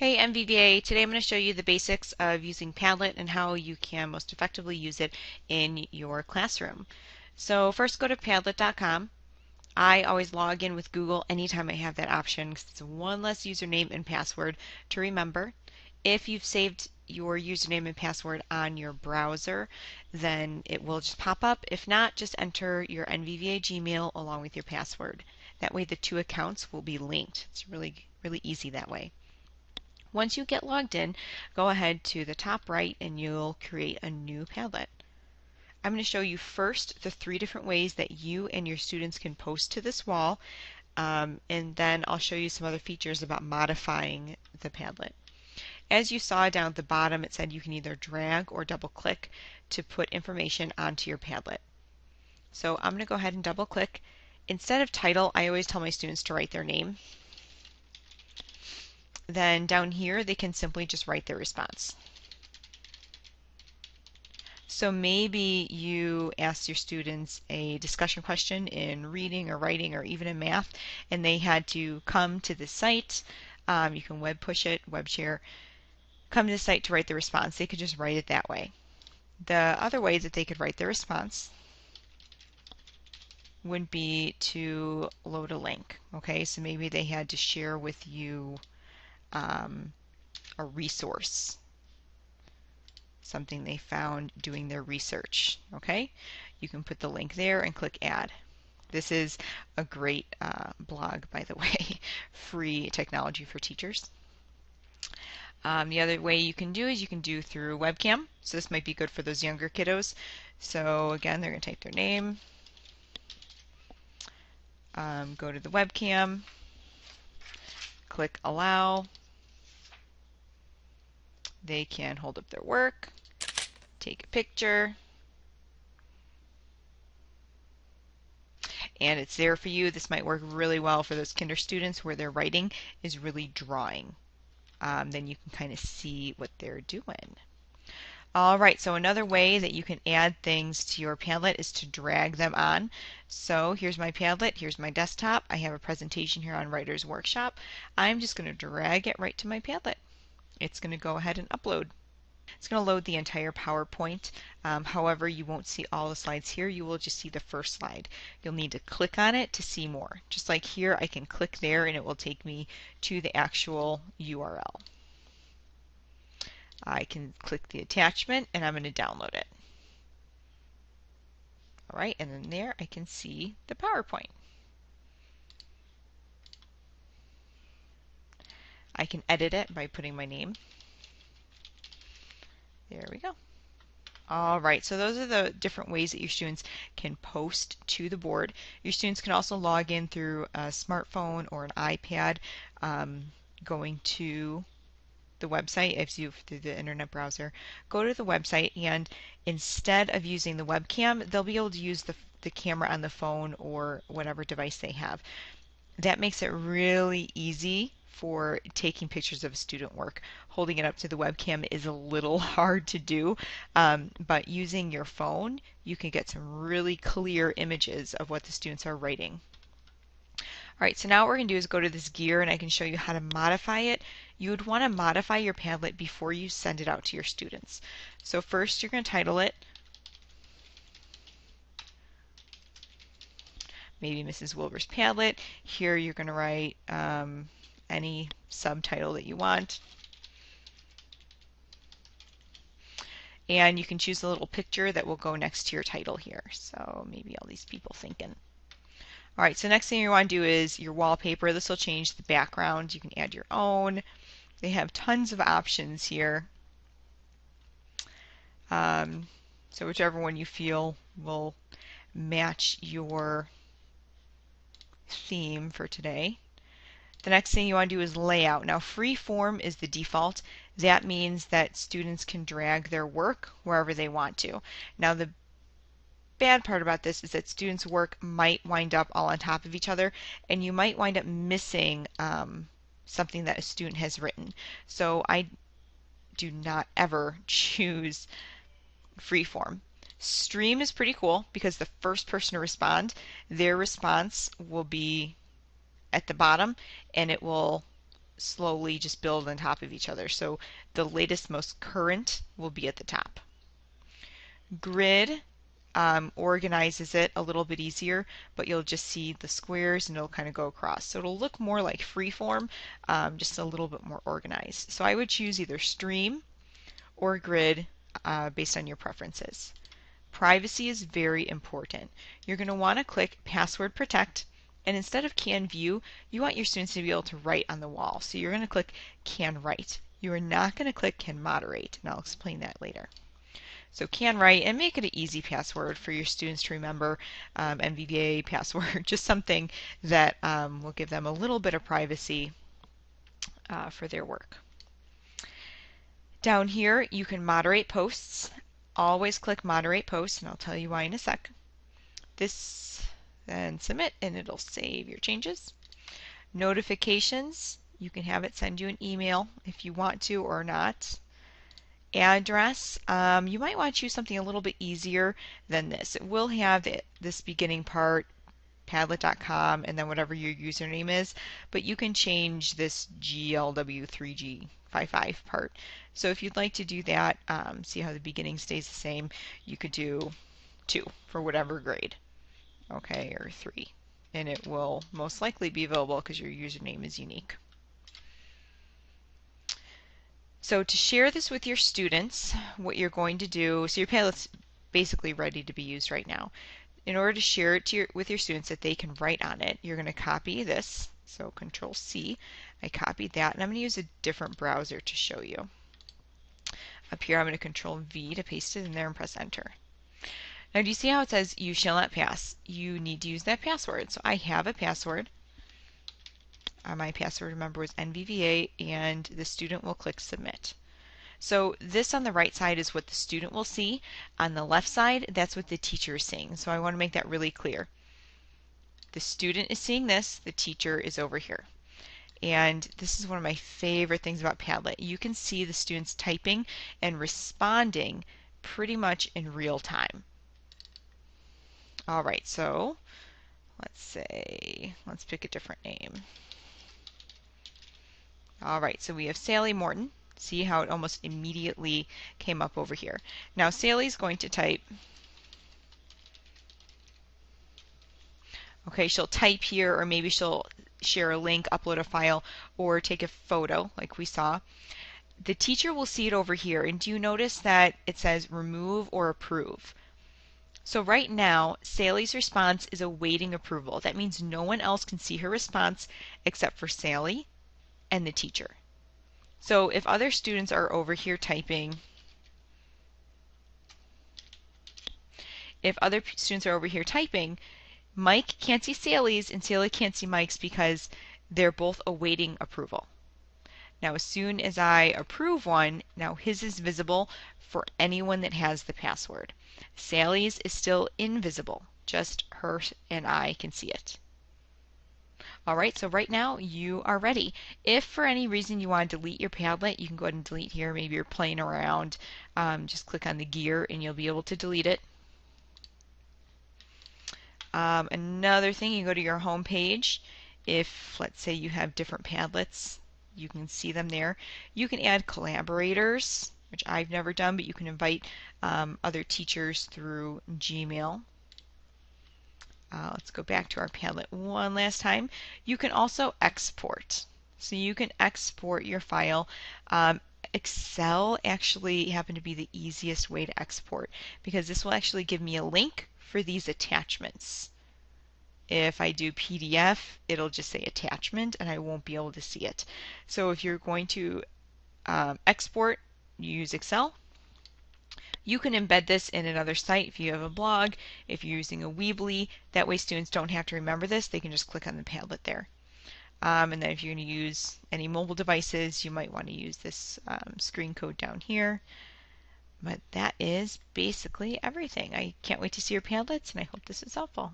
Hey MVVA, today I'm going to show you the basics of using Padlet and how you can most effectively use it in your classroom. So first go to Padlet.com. I always log in with Google anytime I have that option because it's one less username and password to remember. If you've saved your username and password on your browser, then it will just pop up. If not, just enter your NVVA Gmail along with your password. That way the two accounts will be linked. It's really easy that way. Once you get logged in, go ahead to the top right and you'll create a new Padlet. I'm going to show you first the 3 different ways that you and your students can post to this wall, and then I'll show you some other features about modifying the Padlet. As you saw down at the bottom, it said you can either drag or double click to put information onto your Padlet. So I'm going to go ahead and double click. Instead of title, I always tell my students to write their name. Then down here they can simply just write their response. So maybe you asked your students a discussion question in reading or writing or even in math, and they had to come to this site. You can web push it, web share, come to the site to write the response. They could just write it that way. The other way that they could write their response would be to load a link. Okay, so maybe they had to share with you a resource, something they found doing their research. Okay, you can put the link there and click add. This is a great blog, by the way, free technology for teachers. The other way you can do is you can do through webcam. So this might be good for those younger kiddos. So again, they're going to type their name, go to the webcam, click allow. They can hold up their work, take a picture, and it's there for you. This might work really well for those kinder students where their writing is really drawing. Then you can kind of see what they're doing. Alright, so another way that you can add things to your Padlet is to drag them on. So here's my Padlet, here's my desktop. I have a presentation here on Writer's Workshop. I'm just going to drag it right to my Padlet. It's going to go ahead and upload. It's going to load the entire PowerPoint. However, you won't see all the slides here. You will just see the first slide. You'll need to click on it to see more. Just like here, I can click there and it will take me to the actual URL. I can click the attachment and I'm going to download it. Alright, and then there I can see the PowerPoint. I can edit it by putting my name. There we go. Alright, so those are the different ways that your students can post to the board. Your students can also log in through a smartphone or an iPad, going to the website. If you through the internet browser, go to the website, and instead of using the webcam, they'll be able to use the camera on the phone or whatever device they have. That makes it really easy for taking pictures of student work. Holding it up to the webcam is a little hard to do, but using your phone, you can get some really clear images of what the students are writing. Alright, so now what we're going to do is go to this gear and I can show you how to modify it. You would want to modify your Padlet before you send it out to your students. So first you're going to title it maybe Mrs. Wilbur's Padlet. Here you're going to write any subtitle that you want. And you can choose a little picture that will go next to your title here. So maybe all these people thinking. Alright, so next thing you want to do is your wallpaper. This will change the background. You can add your own. They have tons of options here. So whichever one you feel will match your theme for today. The next thing you want to do is layout. Now, free form is the default. That means that students can drag their work wherever they want to. Now, the bad part about this is that students' work might wind up all on top of each other, and you might wind up missing something that a student has written. So I do not ever choose freeform. Stream is pretty cool because the first person to respond, their response will be at the bottom and it will slowly just build on top of each other. So the latest, most current will be at the top. Grid organizes it a little bit easier, but you'll just see the squares and it'll kind of go across. So it'll look more like freeform, just a little bit more organized. So I would choose either stream or grid based on your preferences. Privacy is very important. You're going to want to click Password Protect, and instead of Can View, you want your students to be able to write on the wall. So you're going to click Can Write. You are not going to click Can Moderate, and I'll explain that later. So Can Write, and make it an easy password for your students to remember, MVVA password, just something that will give them a little bit of privacy for their work. Down here, you can moderate posts. Always click Moderate Posts, and I'll tell you why in a sec. This, then Submit, and it'll save your changes. Notifications, you can have it send you an email if you want to or not. Address, you might want to choose something a little bit easier than this. It will have this beginning part, Padlet.com, and then whatever your username is, but you can change this GLW3G55 part. So if you'd like to do that, see how the beginning stays the same, you could do 2 for whatever grade, okay, or 3, and it will most likely be available because your username is unique. So to share this with your students, what you're going to do, so your Padlet's basically ready to be used right now. In order to share it with your students that they can write on it, you're going to copy this. So Control C, I copied that, and I'm going to use a different browser to show you. Up here, I'm going to Control V to paste it in there and press Enter. Now, do you see how it says you shall not pass? You need to use that password. So I have a password. My password, remember, was NVVA, and the student will click Submit. So this on the right side is what the student will see. On the left side, that's what the teacher is seeing. So I want to make that really clear. The student is seeing this, the teacher is over here. And this is one of my favorite things about Padlet. You can see the students typing and responding pretty much in real time. All right, so let's pick a different name. All right, so we have Sally Morton. See how it almost immediately came up over here. Now Sally's going to type. Okay, she'll type here, or maybe she'll share a link, upload a file, or take a photo like we saw. The teacher will see it over here, and do you notice that it says remove or approve? So right now, Sally's response is awaiting approval. That means no one else can see her response except for Sally and the teacher. So if other students are over here typing, Mike can't see Sally's and Sally can't see Mike's because they're both awaiting approval. Now as soon as I approve one, now his is visible for anyone that has the password. Sally's is still invisible, just her and I can see it. Alright, so right now you are ready. If for any reason you want to delete your Padlet, you can go ahead and delete here. Maybe you're playing around. Just click on the gear and you'll be able to delete it. Another thing, you go to your home page. If, let's say, you have different Padlets, you can see them there. You can add collaborators, which I've never done, but you can invite other teachers through Gmail. Let's go back to our Padlet one last time. You can also export. So you can export your file. Excel actually happened to be the easiest way to export because this will actually give me a link for these attachments. If I do PDF, it'll just say attachment and I won't be able to see it. So if you're going to export, use Excel. You can embed this in another site if you have a blog, if you're using a Weebly. That way students don't have to remember this. They can just click on the Padlet there. And then if you're going to use any mobile devices, you might want to use this screen code down here. But that is basically everything. I can't wait to see your Padlets, and I hope this is helpful.